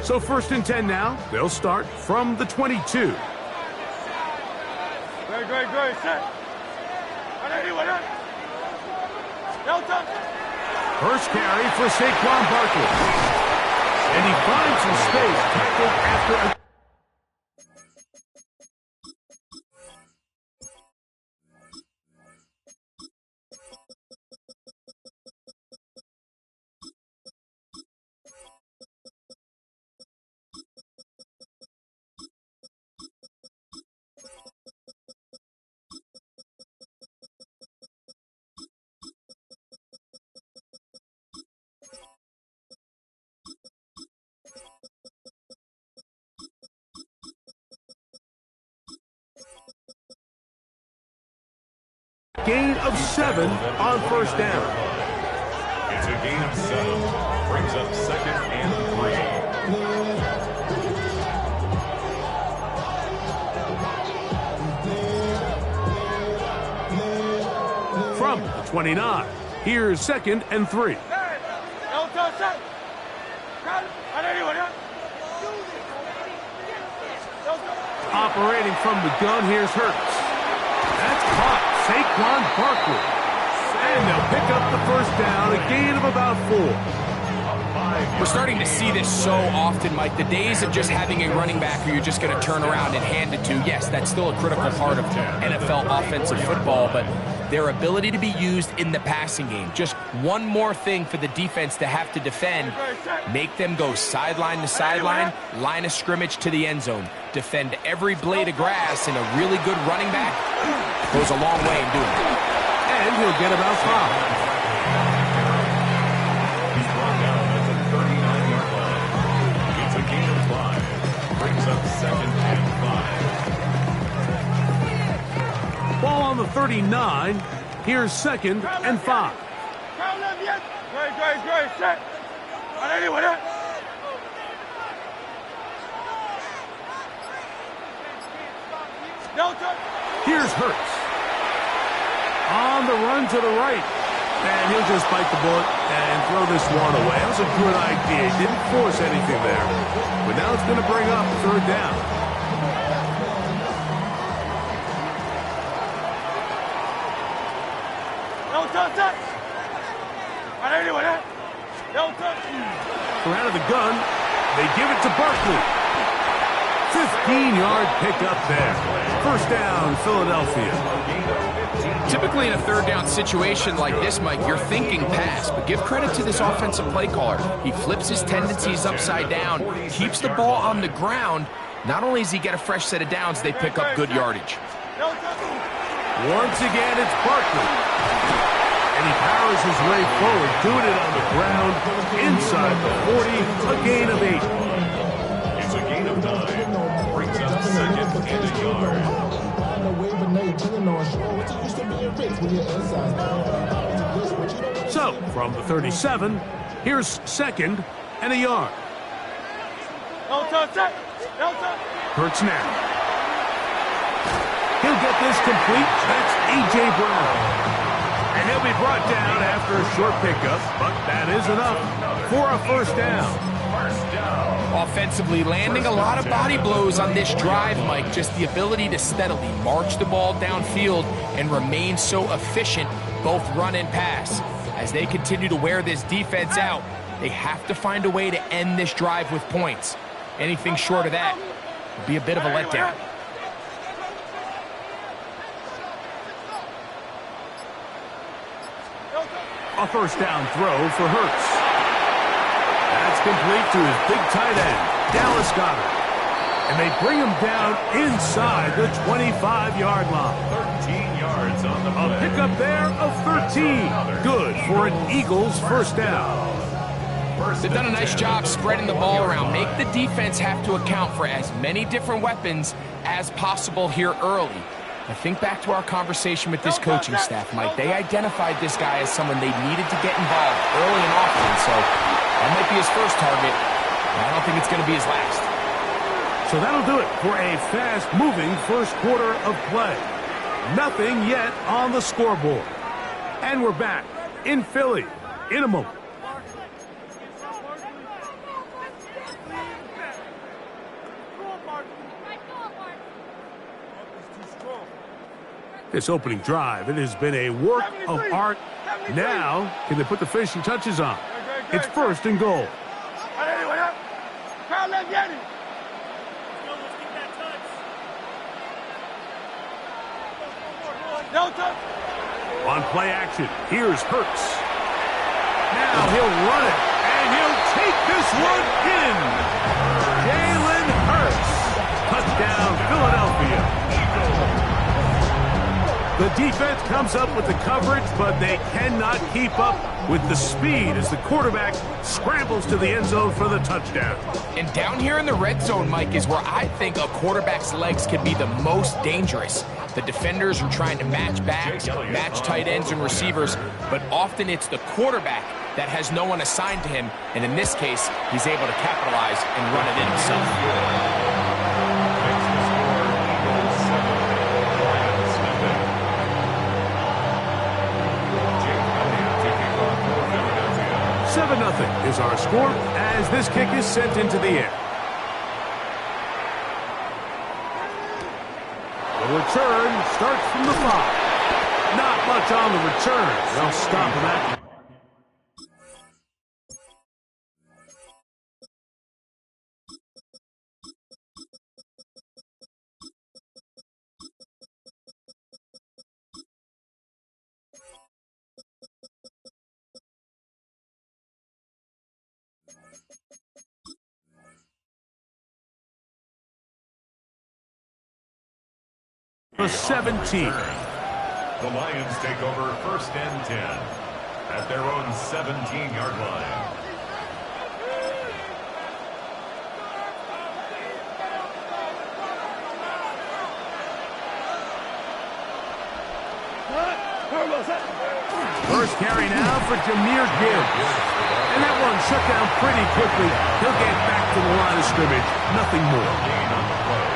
So 1st and 10 now. They'll start from the 22. Great. Set. First carry for Saquon Barkley. And he finds some space tackled after a... Gain of 7 on 1st down. It's a gain of 7. Brings up 2nd and 3. From the 29, here's 2nd and 3. Operating from the gun, here's Hurts. That's caught. Saquon Barkley. And they'll pick up the 1st down, a gain of about 4. We're starting to see this so often, Mike. The days of just having a running back who you're just going to turn around and hand it to, yes, that's still a critical part of NFL offensive football, but their ability to be used in the passing game. Just one more thing for the defense to have to defend. Make them go sideline to sideline, line of scrimmage to the end zone. Defend every blade of grass, and a really good running back goes a long way in doing it. And he'll get about 5. He's brought down at the 39-yard line. It's a gain of 5. Brings up 2nd and 5. Ball on the 39. Here's 2nd and 5. Great. Set. Here's Hurts. On the run to the right. And he'll just bite the bullet and throw this one away. That was a good idea. He didn't force anything there. But now it's going to bring up 3rd down. So out of the gun, they give it to Barkley. 15-yard pickup there. 1st down, Philadelphia. Typically in a 3rd down situation like this, Mike, you're thinking pass, but give credit to this offensive play caller. He flips his tendencies upside down, keeps the ball on the ground. Not only does he get a fresh set of downs, they pick up good yardage. Once again, it's Barkley. And he powers his way forward, doing it on the ground, inside the 40, a gain of 8. It's a gain of 9. Brings up 2nd and a yard. So, from the 37, here's 2nd and a yard. Hurts now. He'll get this complete. That's A.J. Brown. And he'll be brought down after a short pickup, but that is enough for a 1st down. Offensively, landing a lot of body blows on this drive, Mike. Just the ability to steadily march the ball downfield and remain so efficient, both run and pass. As they continue to wear this defense out, they have to find a way to end this drive with points. Anything short of that would be a bit of a letdown. A 1st down throw for Hurts. That's complete to his big tight end, Dallas Goedert. And they bring him down inside the 25-yard line. 13 yards on the play. A pickup there of 13. Good for an Eagles 1st down. They've done a nice job spreading the ball around. Make the defense have to account for as many different weapons as possible here early. I think back to our conversation with this coaching staff, Mike. They identified this guy as someone they needed to get involved early and often, so that might be his first target, but I don't think it's going to be his last. So that'll do it for a fast-moving 1st quarter of play. Nothing yet on the scoreboard. And we're back in Philly in a moment. This opening drive, it has been a work of art. Now, can they put the finishing touches on? It's 1st and goal. On play action, here's Hurts. Now he'll run it, and he'll take this one in. Jalen Hurts. Touchdown, Philadelphia. The defense comes up with the coverage, but they cannot keep up with the speed as the quarterback scrambles to the end zone for the touchdown. And down here in the red zone, Mike, is where I think a quarterback's legs can be the most dangerous. The defenders are trying to match backs, match tight ends and receivers, but often it's the quarterback that has no one assigned to him, and in this case, he's able to capitalize and run it in himself. Nothing is our score as this kick is sent into the air. The return starts from the 5. Not much on the return. They'll stop that. The 17. The Lions take over 1st and 10 at their own 17-yard line. First carry now for Jahmyr Gibbs. And that one shut down pretty quickly. He'll get back to the line of scrimmage. Nothing more.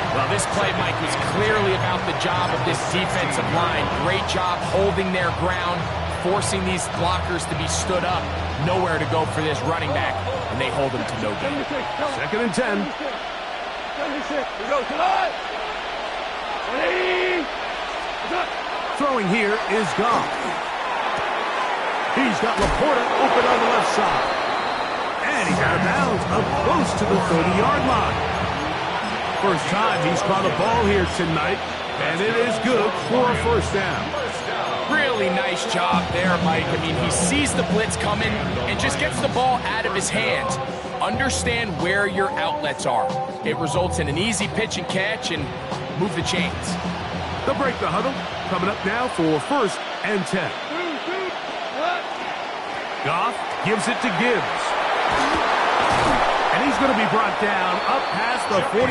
Well, this play, Mike, was clearly about the job of this defensive line. Great job holding their ground, forcing these blockers to be stood up. Nowhere to go for this running back, and they hold him to no gain. 2nd and 10. Throwing here is Goff. He's got Laporta open on the left side. And he's out of bounds up close to the 30-yard line. First time he's caught a ball here tonight, and it is good for a 1st down. Really nice job there, Mike. I mean, he sees the blitz coming and just gets the ball out of his hands. Understand where your outlets are. It results in an easy pitch and catch and move the chains. They'll break the huddle. Coming up now for 1st and 10. Goff gives it to Gibbs. And he's going to be brought down up past the 45.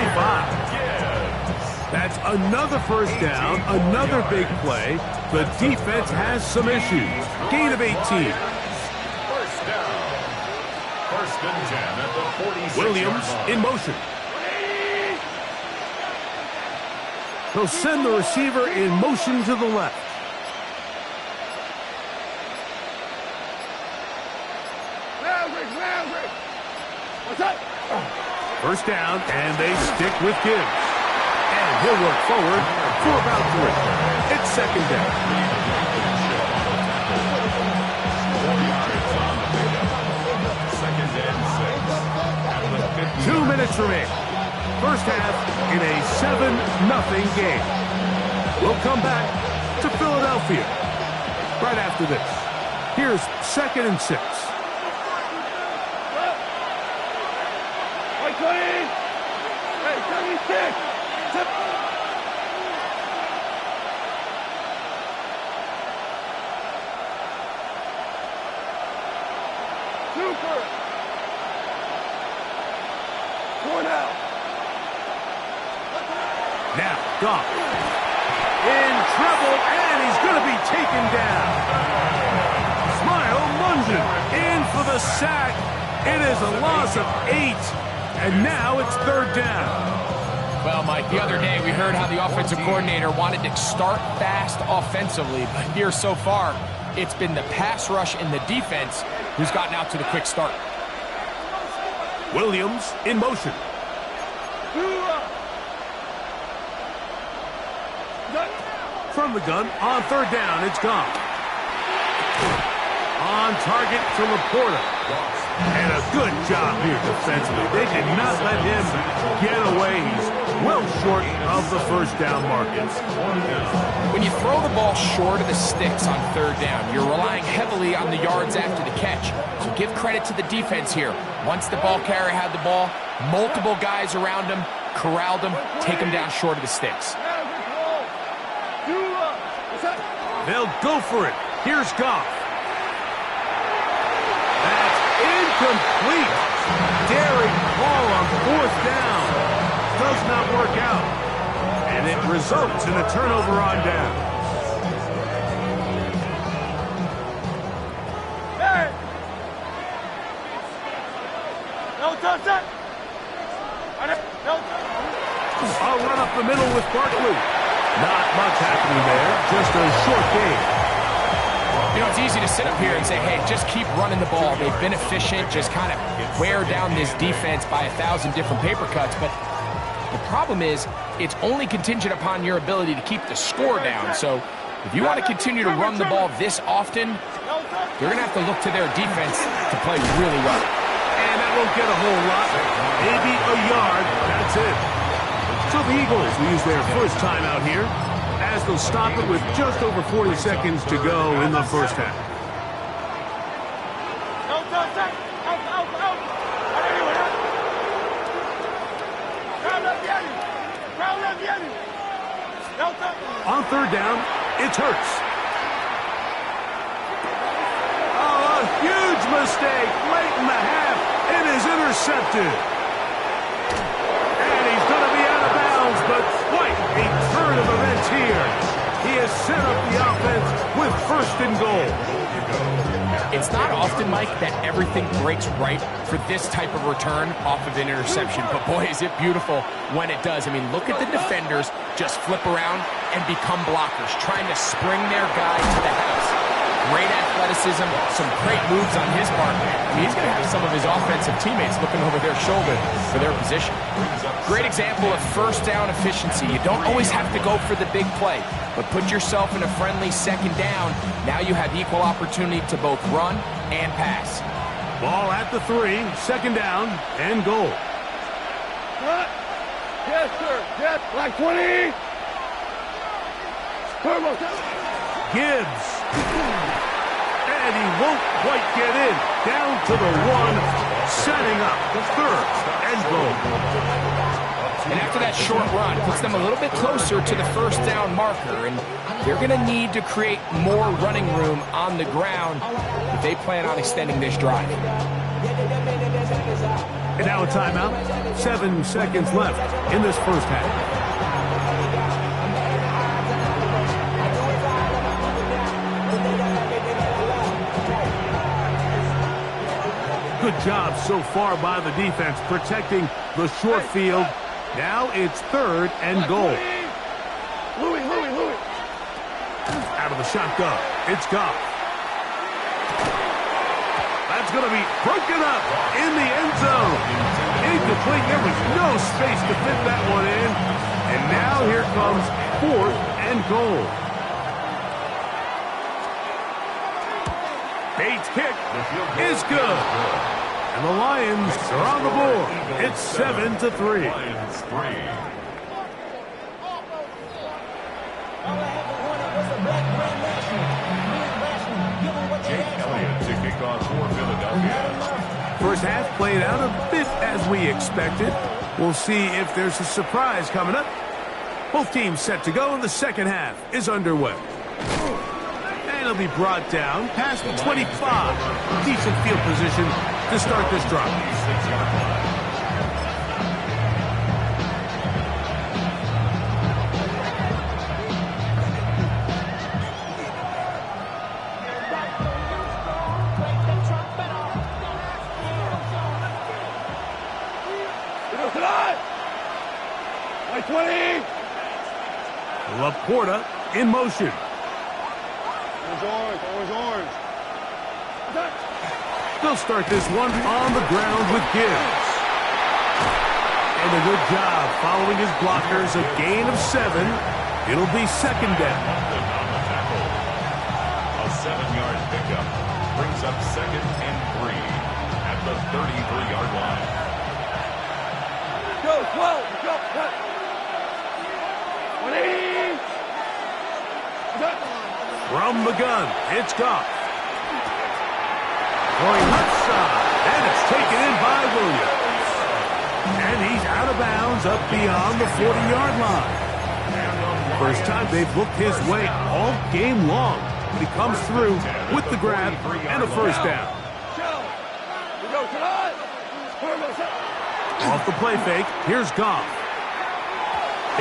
That's another 1st down, another big play. The defense has some issues. Gain of 18. 1st down. 1st and 10 at the 46. Williams in motion. He'll send the receiver in motion to the left. First down, and they stick with Gibbs. And he'll work forward for about 3. It's 2nd down. Second and 6. 2 minutes remaining. First half in a 7-0 game. We'll come back to Philadelphia right after this. Here's 2nd and 6. Now, Goff in trouble, and he's going to be taken down. Smile Munson in for the sack. It is a loss of 8, and now it's 3rd down. Well, Mike, the other day we heard how the offensive coordinator wanted to start fast offensively, but here so far, it's been the pass rush and the defense who's gotten out to the quick start. Williams in motion. from the gun on third down. It's gone. On target to Laporta. And a good job here defensively. They did not let him get away. He's well short of the first down marker. When you throw the ball short of the sticks on third down, you're relying heavily on the yards after the catch. So give credit to the defense here. Once the ball carrier had the ball, multiple guys around him, corralled him, take him down short of the sticks. They'll go for it. Here's Goff. That's incomplete. Daring ball on fourth down. Does not work out. And it results in a turnover on down. Hey! No touch that! I'll run up the middle with Barkley. Not much happening there. Just a short game. You know, it's easy to sit up here and say, hey, just keep running the ball. They've been efficient, just kind of wear down this defense by 1,000 different paper cuts. But the problem is, it's only contingent upon your ability to keep the score down. So if you want to continue to run the ball this often, you're going to have to look to their defense to play really well. And that won't get a whole lot. Maybe a yard. That's it. So the Eagles will use their first timeout here, as they'll stop it with just over 40 seconds to go in the first half. On third down, it's Hurts. Oh, a huge mistake late in the half. It is intercepted. And he's going to be out of bounds, but quite a turn of events here. He has set up the offense with first and goal. It's not often, Mike, that everything breaks right for this type of return off of an interception. But boy, is it beautiful when it does. I mean, look at the defenders just flip around and become blockers, trying to spring their guy to the house. Great athleticism, some great moves on his part. I mean, he's going to have some of his offensive teammates looking over their shoulder for their position. Great example of first down efficiency. You don't always have to go for the big play, but put yourself in a friendly second down. Now you have equal opportunity to both run and pass. Ball at the 3, second down and goal. Yes, sir. Yes, like 20. Gibbs. And he won't quite get in. Down to the 1, setting up the third and goal. And after that short run, puts them a little bit closer to the first down marker. And they're going to need to create more running room on the ground if they plan on extending this drive. And now a timeout. 7 seconds left in this first half. Good job so far by the defense protecting the short field. Now it's third and goal. Louis. Out of the shotgun, it's Goff. That's going to be broken up in the end zone. Incomplete. There was no space to fit that one in. And now here comes fourth and goal. Bates' kick is good. And the Lions are on the board. It's 7-3. Lions 3. Jake Elliott to kick off for Philadelphia. First half played out a bit as we expected. We'll see if there's a surprise coming up. Both teams set to go, and the second half is underway. And it'll be brought down past the 25. Decent field position to start this drive. Like 20. Laporta in motion. Orange. They'll start this one on the ground with Gibbs. And a good job following his blockers. A gain of 7. It'll be second down. A 7-yard pickup brings up 2nd and 3 at the 33-yard line. Go, 12, go, cut. 20. From the gun, it's Goff. Going left side, and it's taken in by Williams. And he's out of bounds up beyond the 40-yard line. First time they've looked his way all game long. But he comes through with the grab and a first down. Off the play fake, here's Goff.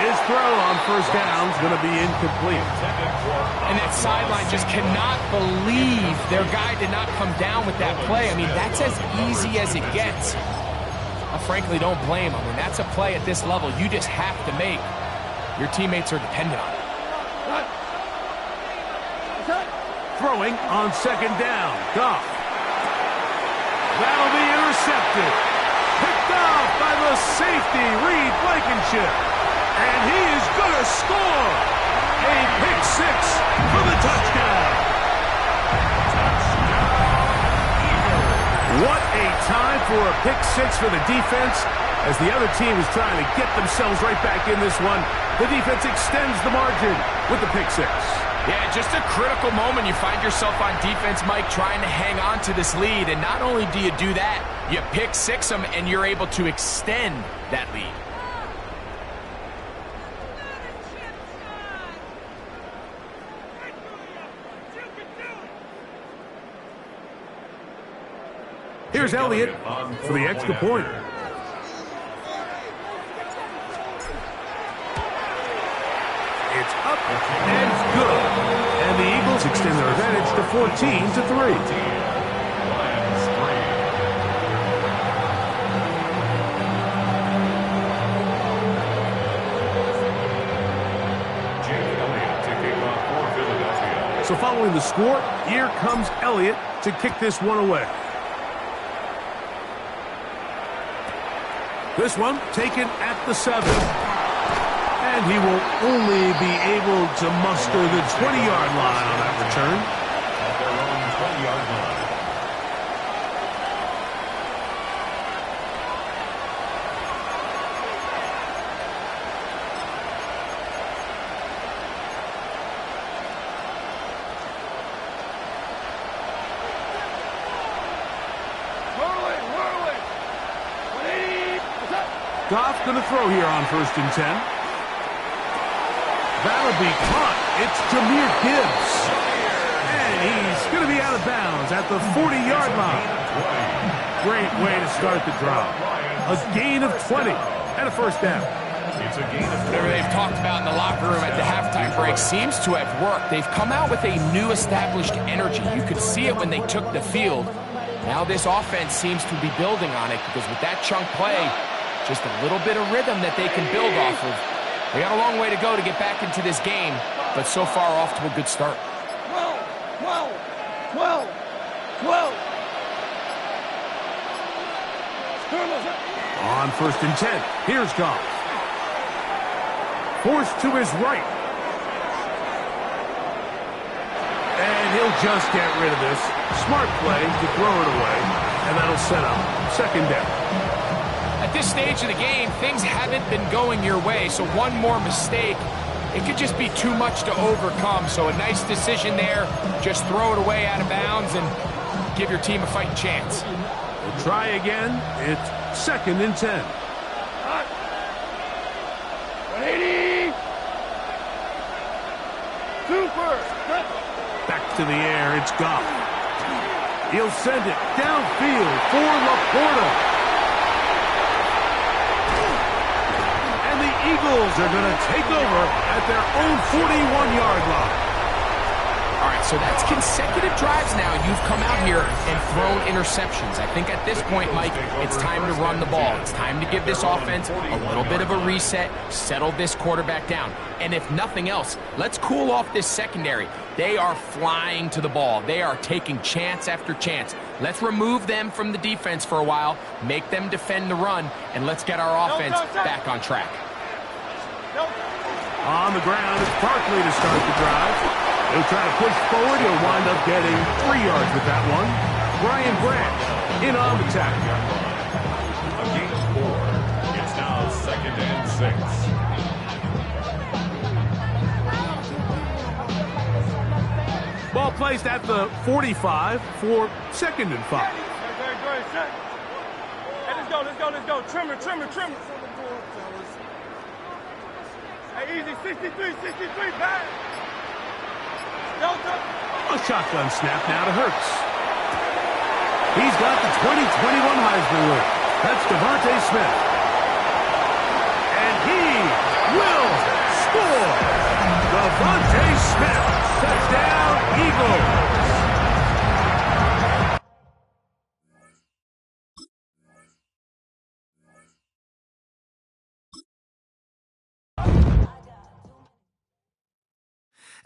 His throw on first down is going to be incomplete. And that sideline just cannot believe their guy did not come down with that play. I mean, that's as easy as it gets. I frankly don't blame him. I mean, that's a play at this level you just have to make. Your teammates are dependent on it. Throwing on second down, Goff. That'll be intercepted. Picked off by the safety, Reed Blankenship. And he is going to score. A pick six for the touchdown. What a time for a pick six for the defense. As the other team is trying to get themselves right back in this one, the defense extends the margin with the pick six. Yeah, just a critical moment. You find yourself on defense, Mike, trying to hang on to this lead. And not only do you do that, you pick six them, and you're able to extend that lead. Here's Elliott for the extra point. It's up and good. And the Eagles extend their advantage to 14-3. So following the score, here comes Elliott to kick this one away. This one taken at the 7. And he will only be able to muster the 20-yard line on that return. At their own 20-yard line. Goff going to throw here on 1st and 10. That'll be caught. It's Jahmyr Gibbs. And he's going to be out of bounds at the 40-yard line. Great way to start the drive. A gain of 20 and a first down. It's a gain of 20. Whatever they've talked about in the locker room at the halftime break seems to have worked. They've come out with a new established energy. You could see it when they took the field. Now this offense seems to be building on it because with that chunk play, just a little bit of rhythm that they can build off of. They got a long way to go to get back into this game, but so far off to a good start. 12. On 1st and 10, here's Goff. Forced to his right. And he'll just get rid of this. Smart play to throw it away, and that'll set up second down. At this stage of the game, things haven't been going your way, so one more mistake, it could just be too much to overcome. So a nice decision there. Just throw it away out of bounds and give your team a fighting chance. We'll try again. It's 2nd and 10. 180. Super. Back to the air, it's Goff. He'll send it downfield for Laporta. Eagles are going to take over at their own 41-yard line. All right, so that's consecutive drives now. You've come out here and thrown interceptions. I think at this point, Mike, it's time to run the ball. It's time to give this offense a little bit of a reset, settle this quarterback down. And if nothing else, let's cool off this secondary. They are flying to the ball. They are taking chance after chance. Let's remove them from the defense for a while, make them defend the run, and let's get our offense back on track. On the ground, it's Barkley to start the drive. He'll try to push forward. He'll wind up getting 3 yards with that one. Brian Branch in on the tackle. A gain of 4. It's now 2nd and 6. Ball placed at the 45 for 2nd and 5. Hey, let's go. Trimmer. Hey, easy. 63, back. Delta. A shotgun snap now to Hurts. He's got the 2021 Heisman winner. That's Devontae Smith. And he will score. Devontae Smith. Touchdown, Eagles.